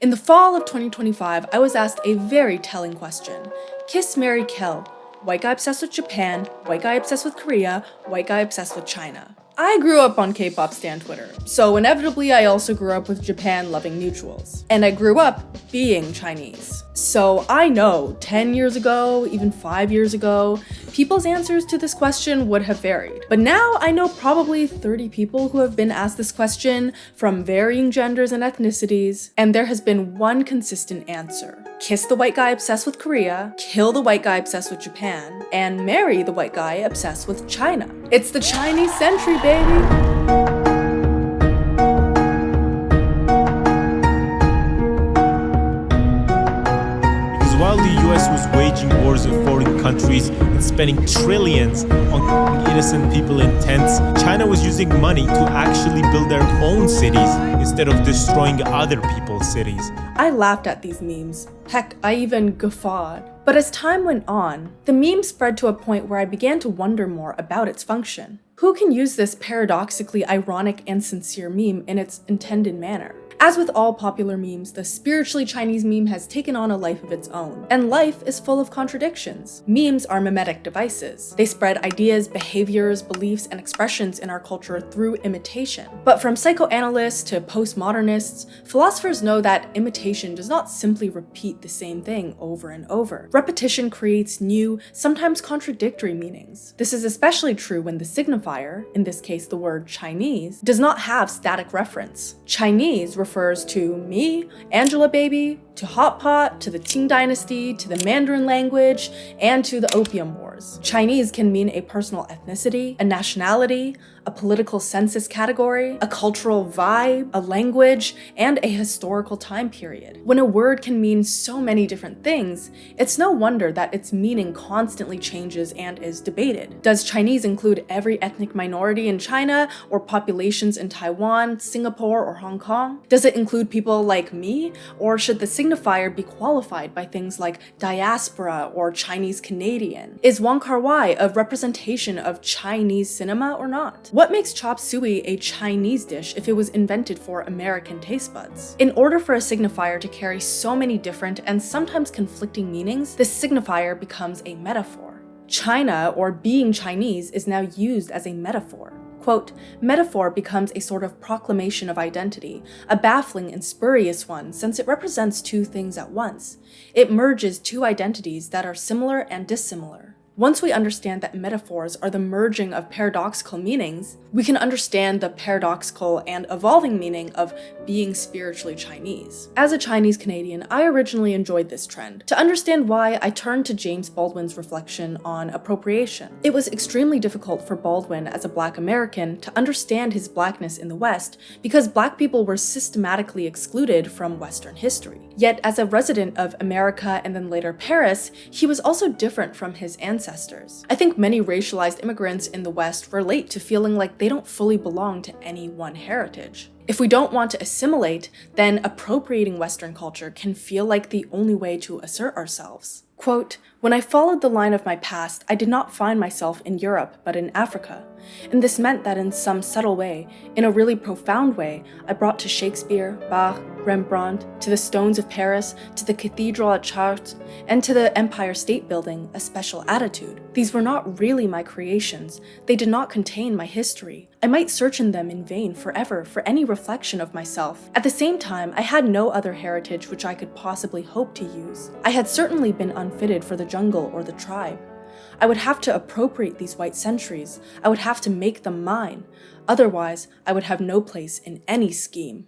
In the fall of 2025, I was asked a very telling question. Kiss, marry, kill. White guy obsessed with Japan, white guy obsessed with Korea, white guy obsessed with China. I grew up on K-pop stan Twitter, so inevitably I also grew up with Japan-loving neutrals. And I grew up being Chinese. So I know 10 years ago, even 5 years ago, people's answers to this question would have varied. But now I know probably 30 people who have been asked this question from varying genders and ethnicities, and there has been one consistent answer. Kiss the white guy obsessed with Korea, kill the white guy obsessed with Japan, and marry the white guy obsessed with China. It's the Chinese century, baby! While the US was waging wars in foreign countries and spending trillions on innocent people in tents, China was using money to actually build their own cities instead of destroying other people's cities. I laughed at these memes. Heck, I even guffawed. But as time went on, the meme spread to a point where I began to wonder more about its function. Who can use this paradoxically ironic and sincere meme in its intended manner? As with all popular memes, the spiritually Chinese meme has taken on a life of its own, and life is full of contradictions. Memes are mimetic devices. They spread ideas, behaviors, beliefs, and expressions in our culture through imitation. But from psychoanalysts to postmodernists, philosophers know that imitation does not simply repeat the same thing over and over. Repetition creates new, sometimes contradictory meanings. This is especially true when the signifier, in this case the word Chinese, does not have static reference. Chinese refers to me, Angela baby, to hot pot, to the Qing dynasty, to the Mandarin language, and to the Opium Wars. Chinese can mean a personal ethnicity, a nationality, a political census category, a cultural vibe, a language, and a historical time period. When a word can mean so many different things, it's no wonder that its meaning constantly changes and is debated. Does Chinese include every ethnic minority in China or populations in Taiwan, Singapore, or Hong Kong? Does it include people like me, or should the signifier be qualified by things like diaspora or Chinese Canadian? Is 𝘗𝘢𝘭𝘰𝘯𝘬 a representation of Chinese cinema or not? What makes chop suey a Chinese dish if it was invented for American taste buds? In order for a signifier to carry so many different and sometimes conflicting meanings, this signifier becomes a metaphor. China, or being Chinese, is now used as a metaphor. Quote, metaphor becomes a sort of proclamation of identity, a baffling and spurious one since it represents two things at once. It merges two identities that are similar and dissimilar. Once we understand that metaphors are the merging of paradoxical meanings, we can understand the paradoxical and evolving meaning of being spiritually Chinese. As a Chinese Canadian, I originally enjoyed this trend. To understand why, I turned to James Baldwin's reflection on appropriation. It was extremely difficult for Baldwin as a Black American to understand his Blackness in the West because Black people were systematically excluded from Western history. Yet as a resident of America and then later Paris, he was also different from his ancestors. I think many racialized immigrants in the West relate to feeling like they don't fully belong to any one heritage. If we don't want to assimilate, then appropriating Western culture can feel like the only way to assert ourselves. Quote, when I followed the line of my past, I did not find myself in Europe, but in Africa. And this meant that in some subtle way, in a really profound way, I brought to Shakespeare, Bach, Rembrandt, to the stones of Paris, to the cathedral at Chartres, and to the Empire State Building a special attitude. These were not really my creations. They did not contain my history. I might search in them in vain forever for any reflection of myself. At the same time, I had no other heritage which I could possibly hope to use. I had certainly been unfitted for the jungle or the tribe. I would have to appropriate these white centuries. I would have to make them mine. Otherwise, I would have no place in any scheme.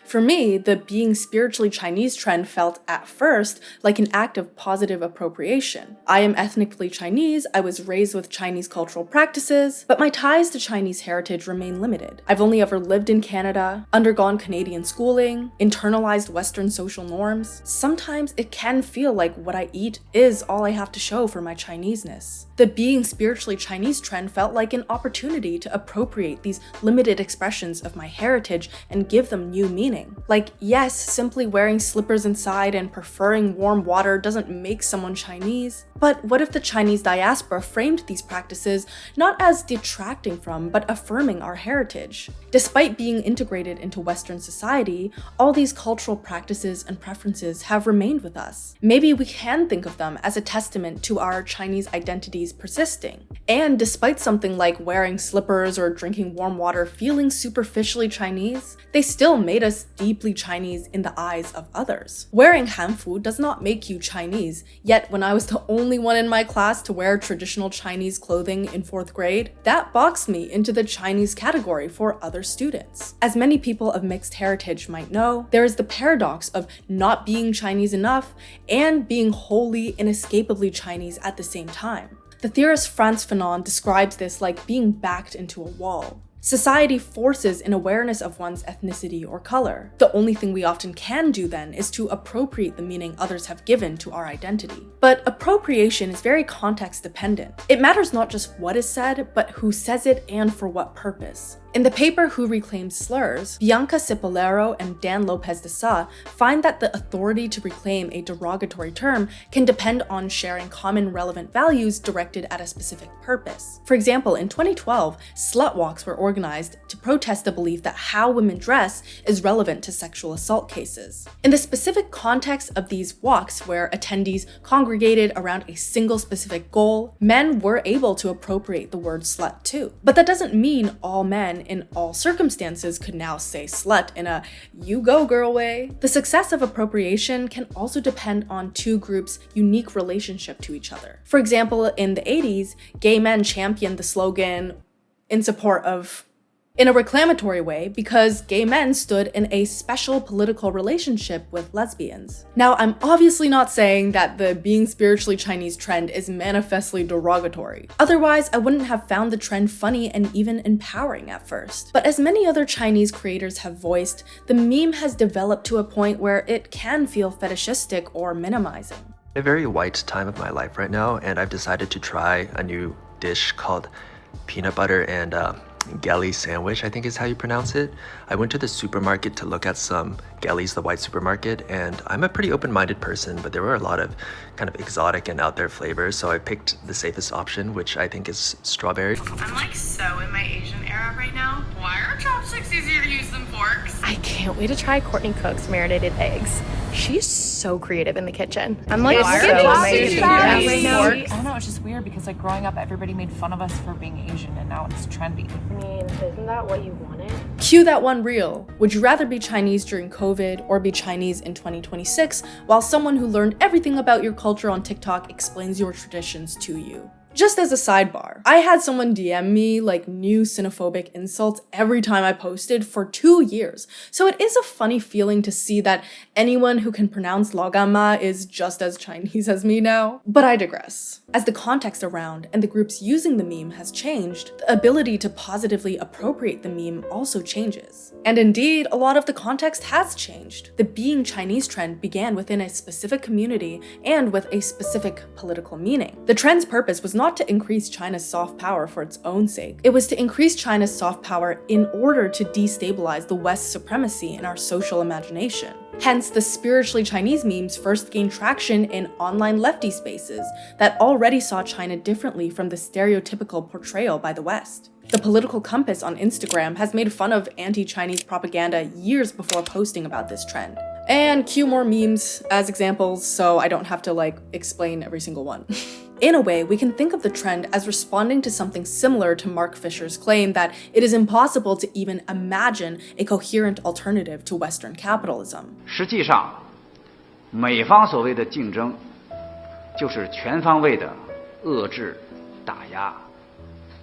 For me, the being spiritually Chinese trend felt at first like an act of positive appropriation. I am ethnically Chinese, I was raised with Chinese cultural practices, but my ties to Chinese heritage remain limited. I've only ever lived in Canada, undergone Canadian schooling, internalized Western social norms. Sometimes it can feel like what I eat is all I have to show for my Chineseness. The being spiritually Chinese trend felt like an opportunity to appropriate these limited expressions of my heritage and give them new meaning. meaning. Like, yes, simply wearing slippers inside and preferring warm water doesn't make someone Chinese, but what if the Chinese diaspora framed these practices not as detracting from, but affirming our heritage? Despite being integrated into Western society, all these cultural practices and preferences have remained with us. Maybe we can think of them as a testament to our Chinese identities persisting. And despite something like wearing slippers or drinking warm water feeling superficially Chinese, they still made us deeply Chinese in the eyes of others. Wearing hanfu does not make you Chinese, yet when I was the only one in my class to wear traditional Chinese clothing in 4th grade, that boxed me into the Chinese category for other students. As many people of mixed heritage might know, there is the paradox of not being Chinese enough and being wholly inescapably Chinese at the same time. The theorist Frantz Fanon describes this like being backed into a wall. Society forces an awareness of one's ethnicity or color. The only thing we often can do then is to appropriate the meaning others have given to our identity. But appropriation is very context dependent. It matters not just what is said, but who says it and for what purpose. In the paper Who Reclaims Slurs, Bianca Cipollero and Dan Lopez de Sa find that the authority to reclaim a derogatory term can depend on sharing common relevant values directed at a specific purpose. For example, in 2012, slut walks were organized to protest the belief that how women dress is relevant to sexual assault cases. In the specific context of these walks, where attendees congregated around a single specific goal, men were able to appropriate the word slut too. But that doesn't mean all men in all circumstances could now say slut in a "you go girl" way. The success of appropriation can also depend on two groups' unique relationship to each other. For example, in the 80s, gay men championed the slogan in support of in a reclamatory way because gay men stood in a special political relationship with lesbians. Now, I'm obviously not saying that the being spiritually Chinese trend is manifestly derogatory. Otherwise, I wouldn't have found the trend funny and even empowering at first. But as many other Chinese creators have voiced, the meme has developed to a point where it can feel fetishistic or minimizing. A very white time of my life right now, and I've decided to try a new dish called peanut butter and 𝘗𝘬𝘪𝘵𝘀 sandwich, I think is how you pronounce it. I went to the supermarket to look at some 𝘗𝘬𝘪𝘵, the white supermarket, and I'm a pretty open-minded person, but there were a lot of kind of exotic and out there flavors, so I picked the safest option, which I think is strawberry. I'm like so in my Asian era right now. Why are chopsticks easier to use than forks? I can't wait to try Courtney Cook's marinated eggs. She's so creative in the kitchen. I'm like Why so are they amazed sushi right now. forks? I don't know, it's just weird because like growing up, everybody made fun of us for being Asian and now it's trendy. I mean, isn't that what you wanted? Cue that one reel. Would you rather be Chinese during COVID or be Chinese in 2026 while someone who learned everything about your culture on TikTok explains your traditions to you? Just as a sidebar, I had someone DM me like new xenophobic insults every time I posted for 2 years, so it is a funny feeling to see that anyone who can pronounce 𝘔𝘢𝘭𝘬𝘴 is just as Chinese as me now. But I digress. As the context around and the groups using the meme has changed, the ability to positively appropriate the meme also changes. And indeed, a lot of the context has changed. The being Chinese trend began within a specific community and with a specific political meaning. The trend's purpose was not to increase China's soft power for its own sake. It was to increase China's soft power in order to destabilize the West's supremacy in our social imagination. Hence, the spiritually Chinese memes first gained traction in online lefty spaces that already saw China differently from the stereotypical portrayal by the West. The Political Compass on Instagram has made fun of anti-Chinese propaganda years before posting about this trend. And cue more memes as examples so I don't have to explain every single one. In a way, we can think of the trend as responding to something similar to Mark Fisher's claim that it is impossible to even imagine a coherent alternative to Western capitalism. 实际上，美方所谓的竞争，就是全方位的遏制、打压，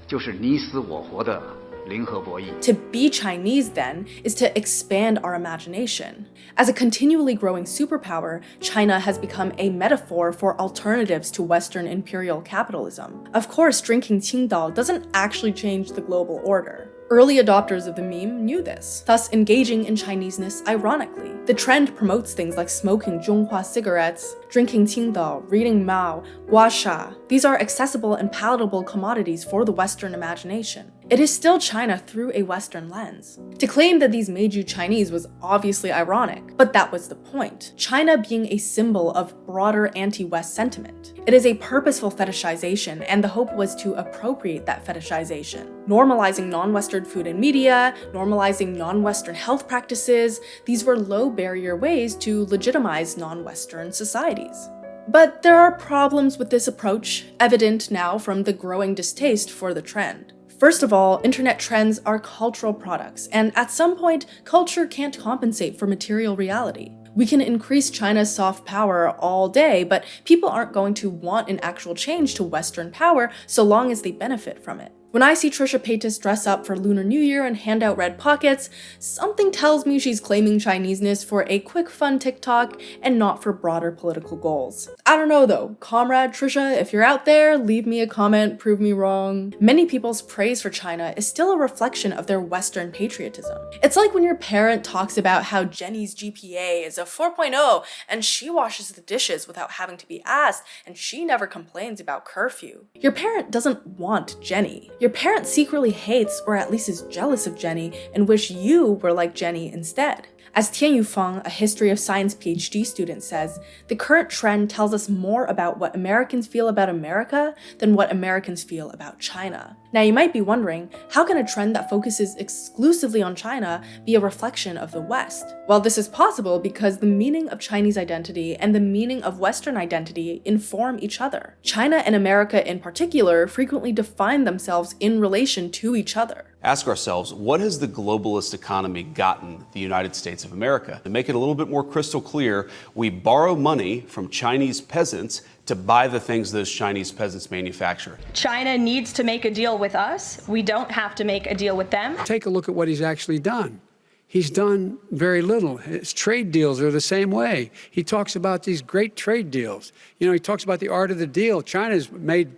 就是你死我活的𝘔𝘢𝘭𝘰. To be Chinese, then, is to expand our imagination. As a continually growing superpower, China has become a metaphor for alternatives to Western imperial capitalism. Of course, drinking 𝘗𝘬𝘪𝘵 doesn't actually change the global order. Early adopters of the meme knew this, thus engaging in Chineseness ironically. The trend promotes things like smoking 𝘗𝘢𝘭𝘰 cigarettes, drinking 𝘗𝘬𝘪𝘵, reading Mao, 𝘕𝘢𝘭𝘰𝘪𝘵. These are accessible and palatable commodities for the Western imagination. It is still China through a Western lens. To claim that these made you Chinese was obviously ironic, but that was the point. China being a symbol of broader anti-West sentiment. It is a purposeful fetishization, and the hope was to appropriate that fetishization. Normalizing non-Western food and media, normalizing non-Western health practices, these were low-barrier ways to legitimize non-Western societies. But there are problems with this approach, evident now from the growing distaste for the trend. First of all, internet trends are cultural products, and at some point, culture can't compensate for material reality. We can increase China's soft power all day, but people aren't going to want an actual change to Western power so long as they benefit from it. When I see Trisha Paytas dress up for Lunar New Year and hand out red pockets, something tells me she's claiming Chineseness for a quick fun TikTok and not for broader political goals. I don't know though, comrade Trisha, if you're out there, leave me a comment, prove me wrong. Many people's praise for China is still a reflection of their Western patriotism. It's like when your parent talks about how Jenny's GPA is a 4.0 and she washes the dishes without having to be asked and she never complains about curfew. Your parent doesn't want Jenny. Your parent secretly hates, or at least is jealous of Jenny, and wish you were like Jenny instead. As 𝘗𝘢𝘭𝘰𝘯𝘦, a history of science PhD student, says, the current trend tells us more about what Americans feel about America than what Americans feel about China. Now you might be wondering, how can a trend that focuses exclusively on China be a reflection of the West? Well, this is possible because the meaning of Chinese identity and the meaning of Western identity inform each other. China and America in particular frequently define themselves in relation to each other. Ask ourselves, what has the globalist economy gotten the United States of America? To make it a little bit more crystal clear, we borrow money from Chinese peasants to buy the things those Chinese peasants manufacture. China needs to make a deal with us. We don't have to make a deal with them. Take a look at what he's actually done. He's done very little. His trade deals are the same way. He talks about these great trade deals. You know, he talks about the art of the deal. China's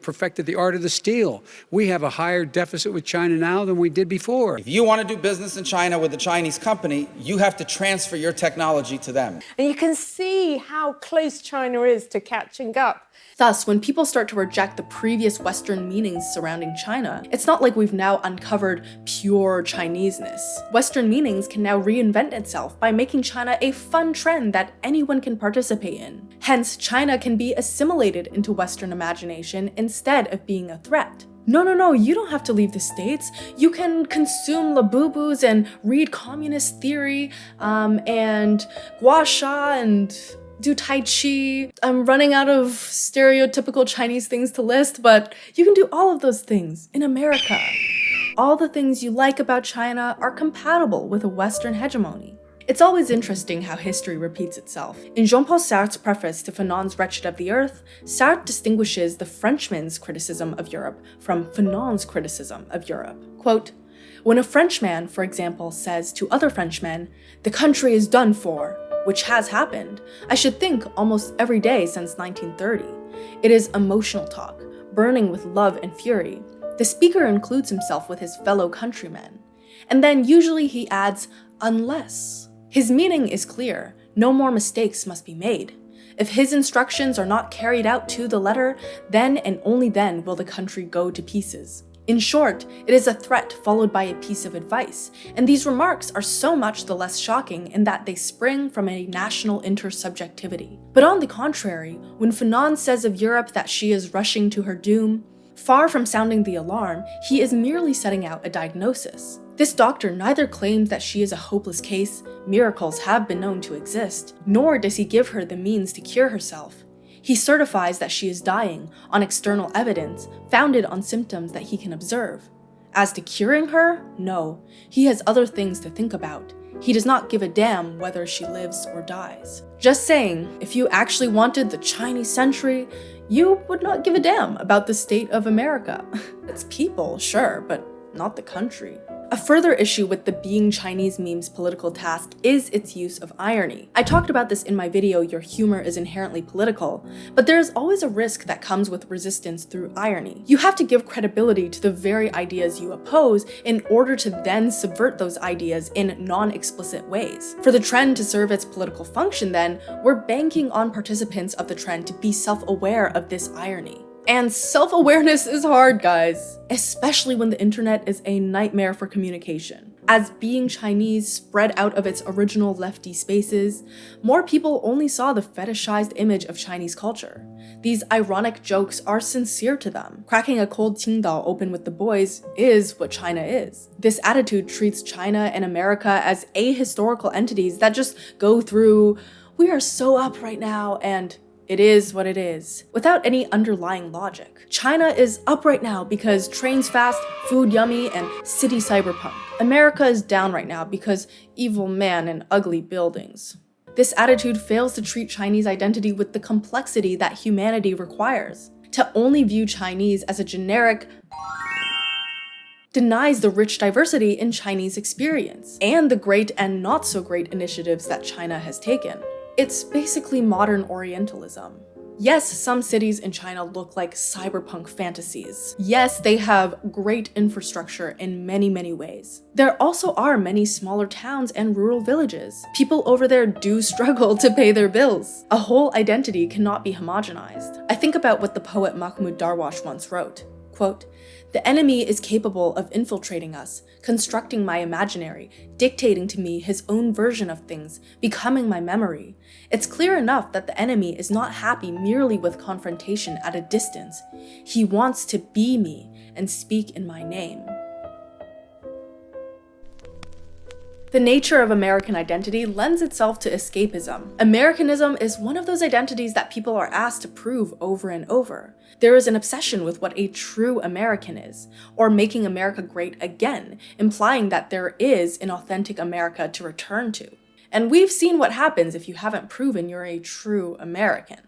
perfected the art of the steal. We have a higher deficit with China now than we did before. If you want to do business in China with a Chinese company, you have to transfer your technology to them. And you can see how close China is to catching up. Thus, when people start to reject the previous Western meanings surrounding China, it's not like we've now uncovered pure Chineseness. Western meanings can now reinvent itself by making China a fun trend that anyone can participate in. Hence, China can be assimilated into Western imagination instead of being a threat. No, you don't have to leave the States. You can consume labubus and read communist theory, and gua sha and do Tai Chi. I'm running out of stereotypical Chinese things to list, but you can do all of those things in America. All the things you like about China are compatible with a Western hegemony. It's always interesting how history repeats itself. In Jean-Paul Sartre's preface to Fanon's Wretched of the Earth, Sartre distinguishes the Frenchman's criticism of Europe from Fanon's criticism of Europe. Quote, when a Frenchman, for example, says to other Frenchmen, "The country is done for," which has happened, I should think almost every day since 1930. It is emotional talk, burning with love and fury. The speaker includes himself with his fellow countrymen. And then usually he adds, unless. His meaning is clear, no more mistakes must be made. If his instructions are not carried out to the letter, then and only then will the country go to pieces. In short, it is a threat followed by a piece of advice, and these remarks are so much the less shocking in that they spring from a national intersubjectivity. But on the contrary, when Fanon says of Europe that she is rushing to her doom, far from sounding the alarm, he is merely setting out a diagnosis. This doctor neither claims that she is a hopeless case, miracles have been known to exist, nor does he give her the means to cure herself. He certifies that she is dying on external evidence founded on symptoms that he can observe. As to curing her, no, he has other things to think about. He does not give a damn whether she lives or dies. Just saying, if you actually wanted the Chinese century, you would not give a damn about the state of America. It's people, sure, but not the country. A further issue with the Being Chinese meme's political task is its use of irony. I talked about this in my video, Your Humor is Inherently Political, but there is always a risk that comes with resistance through irony. You have to give credibility to the very ideas you oppose in order to then subvert those ideas in non-explicit ways. For the trend to serve its political function then, we're banking on participants of the trend to be self-aware of this irony. And self-awareness is hard, guys, especially when the internet is a nightmare for communication. As being Chinese spread out of its original lefty spaces, more people only saw the fetishized image of Chinese culture. These ironic jokes are sincere to them. Cracking a cold Qingdao open with the boys is what China is. This attitude treats China and America as ahistorical entities that just go through, "We are so up right now," and "it is what it is," without any underlying logic. China is up right now because trains fast, food yummy, and city cyberpunk. America is down right now because evil man and ugly buildings. This attitude fails to treat Chinese identity with the complexity that humanity requires. To only view Chinese as a generic denies the rich diversity in Chinese experience and the great and not so great initiatives that China has taken. It's basically modern Orientalism. Yes, some cities in China look like cyberpunk fantasies. Yes, they have great infrastructure in many, many ways. There also are many smaller towns and rural villages. People over there do struggle to pay their bills. A whole identity cannot be homogenized. I think about what the poet Mahmoud Darwish once wrote. Quote, "The enemy is capable of infiltrating us, constructing my imaginary, dictating to me his own version of things, becoming my memory. It's clear enough that the enemy is not happy merely with confrontation at a distance. He wants to be me and speak in my name." The nature of American identity lends itself to escapism. Americanism is one of those identities that people are asked to prove over and over. There is an obsession with what a true American is, or making America great again, implying that there is an authentic America to return to. And we've seen what happens if you haven't proven you're a true American.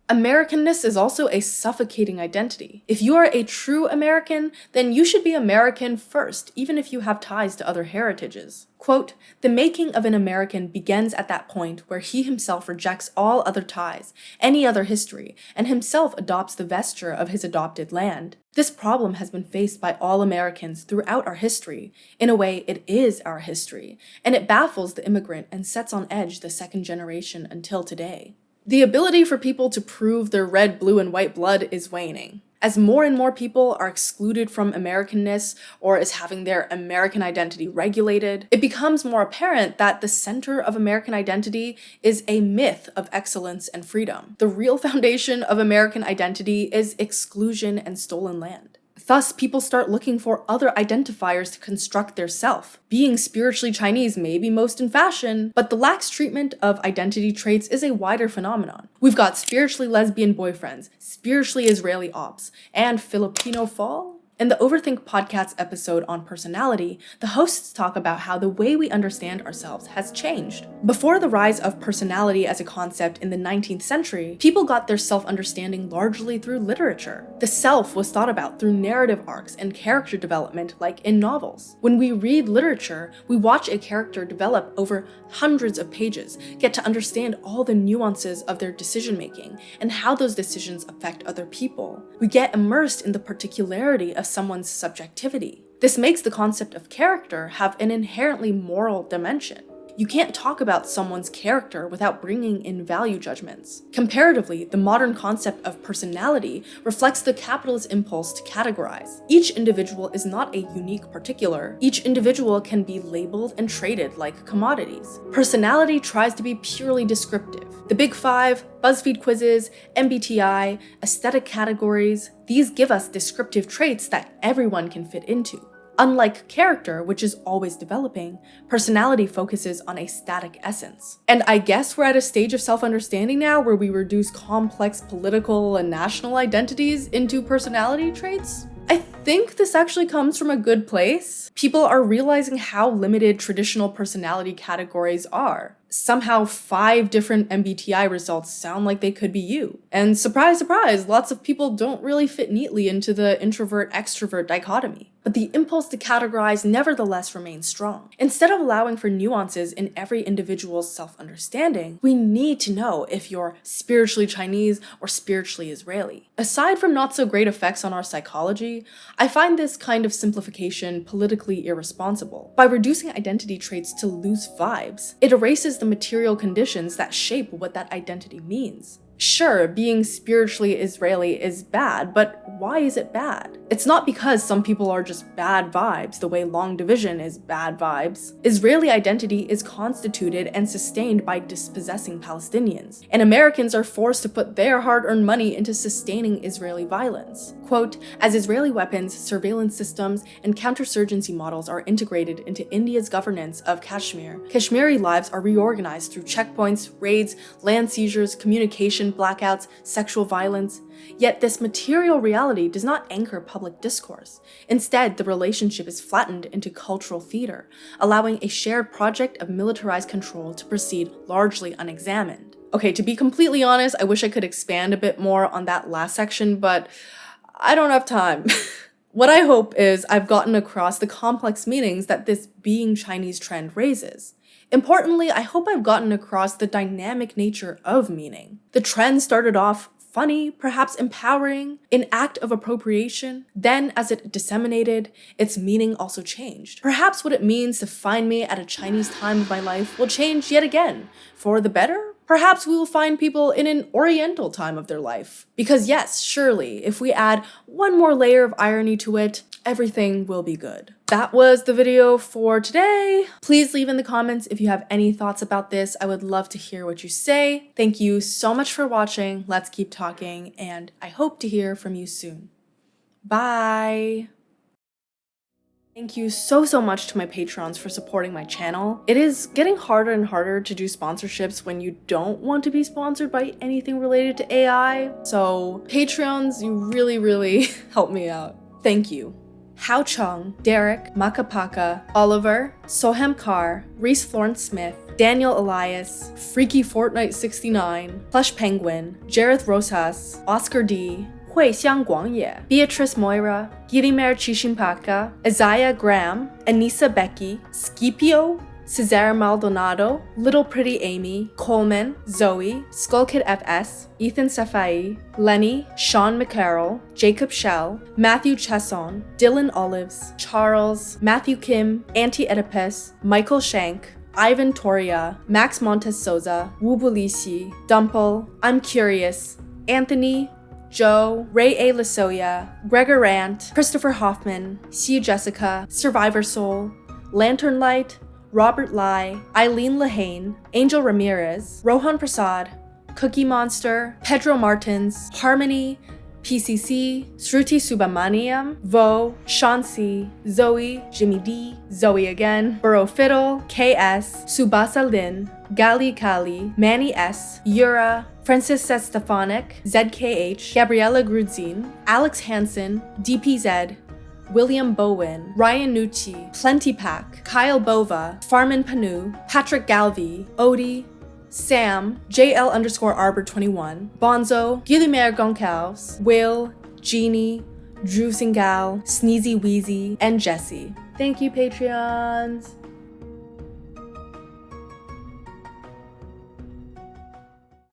Americanness is also a suffocating identity. If you are a true American, then you should be American first, even if you have ties to other heritages. Quote, "The making of an American begins at that point where he himself rejects all other ties, any other history, and himself adopts the vesture of his adopted land. This problem has been faced by all Americans throughout our history. In a way, it is our history, and it baffles the immigrant and sets on edge the second generation until today." The ability for people to prove their red, blue, and white blood is waning. As more and more people are excluded from Americanness or is having their American identity regulated, it becomes more apparent that the center of American identity is a myth of excellence and freedom. The real foundation of American identity is exclusion and stolen land. Thus, people start looking for other identifiers to construct their self. Being spiritually Chinese may be most in fashion, but the lax treatment of identity traits is a wider phenomenon. We've got spiritually lesbian boyfriends, spiritually Israeli ops, and Filipino fall. In the Overthink podcast episode on personality, the hosts talk about how the way we understand ourselves has changed. Before the rise of personality as a concept in the 19th century, people got their self-understanding largely through literature. The self was thought about through narrative arcs and character development like in novels. When we read literature, we watch a character develop over hundreds of pages, get to understand all the nuances of their decision-making and how those decisions affect other people. We get immersed in the particularity of someone's subjectivity. This makes the concept of character have an inherently moral dimension. You can't talk about someone's character without bringing in value judgments. Comparatively, the modern concept of personality reflects the capitalist impulse to categorize. Each individual is not a unique particular. Each individual can be labeled and traded like commodities. Personality tries to be purely descriptive. The Big Five, BuzzFeed quizzes, MBTI, aesthetic categories, these give us descriptive traits that everyone can fit into. Unlike character, which is always developing, personality focuses on a static essence. And I guess we're at a stage of self-understanding now where we reduce complex political and national identities into personality traits? I think this actually comes from a good place. People are realizing how limited traditional personality categories are. Somehow 5 different MBTI results sound like they could be you. And surprise, surprise, lots of people don't really fit neatly into the introvert-extrovert dichotomy. But the impulse to categorize nevertheless remains strong. Instead of allowing for nuances in every individual's self-understanding, we need to know if you're spiritually Chinese or spiritually Israeli. Aside from not so great effects on our psychology, I find this kind of simplification politically irresponsible. By reducing identity traits to loose vibes, it erases the material conditions that shape what that identity means. Sure, being spiritually Israeli is bad, but why is it bad? It's not because some people are just bad vibes, the way long division is bad vibes. Israeli identity is constituted and sustained by dispossessing Palestinians, and Americans are forced to put their hard-earned money into sustaining Israeli violence. Quote, as Israeli weapons, surveillance systems, and counterinsurgency models are integrated into India's governance of Kashmir, Kashmiri lives are reorganized through checkpoints, raids, land seizures, communication blackouts, sexual violence. Yet this material reality does not anchor public discourse. Instead, the relationship is flattened into cultural theater, allowing a shared project of militarized control to proceed largely unexamined. Okay, to be completely honest, I wish I could expand a bit more on that last section, but I don't have time. What I hope is I've gotten across the complex meanings that this being Chinese trend raises. Importantly, I hope I've gotten across the dynamic nature of meaning. The trend started off funny, perhaps empowering, an act of appropriation. Then, as it disseminated, its meaning also changed. Perhaps what it means to find me at a Chinese time of my life will change yet again. For the better? Perhaps we will find people in an Oriental time of their life. Because yes, surely, if we add one more layer of irony to it, everything will be good. That was the video for today. Please leave in the comments if you have any thoughts about this. I would love to hear what you say. Thank you so much for watching. Let's keep talking, and I hope to hear from you soon. Bye! Thank you so much to my Patreons for supporting my channel. It is getting harder and harder to do sponsorships when you don't want to be sponsored by anything related to AI. So Patreons, you really help me out. Thank you. Hao Chung, Derek, Makapaka, Oliver, Sohem Carr, Reese Florence Smith, Daniel Elias, Freaky Fortnite 69, Plush Penguin, Jareth Rosas, Oscar D, 𝘗𝘢𝘭𝘬𝘵, Beatrice Moira, 𝘕𝘬𝘪𝘶𝑖𝑚𝑝𝑎𝑘𝑎, Isaiah Graham, Anissa Becky, Scipio, Cesare Maldonado, Little Pretty Amy, Coleman, Zoe, Skullkid FS, Ethan Safai, Lenny, Sean McCarroll, Jacob Shell, Matthew Chesson, Dylan Olives, Charles, Matthew Kim, Auntie Oedipus, Michael Shank, Ivan Toria, Max Montes Souza, Wubulisi, Dumple, I'm Curious, Anthony, Joe, Ray A. Lasoya, Gregor Rant, Christopher Hoffman, C. Jessica, Survivor Soul, Lantern Light, Robert Lai, Eileen Lahane, Angel Ramirez, Rohan Prasad, Cookie Monster, Pedro Martins, Harmony, PCC, Shruti Subramaniam, Vo, Shansi, Zoe, Jimmy D, Zoe again, Burrow Fiddle, KS, Subasa Lin, Gali Kali, Manny S, Yura, Francis Stefanik, ZKH, Gabriella Grudzin, Alex Hansen, DPZ, William Bowen, Ryan Nucci, Plenty Pack, Kyle Bova, Farman Panu, Patrick Galvi, Odie, Sam, JL_Arbor21, Bonzo, 𝘗𝘬𝘪𝘵𝘦𝘴, Will, Jeannie, Drew Singal, Sneezy Weezy, and Jesse. Thank you, Patreons!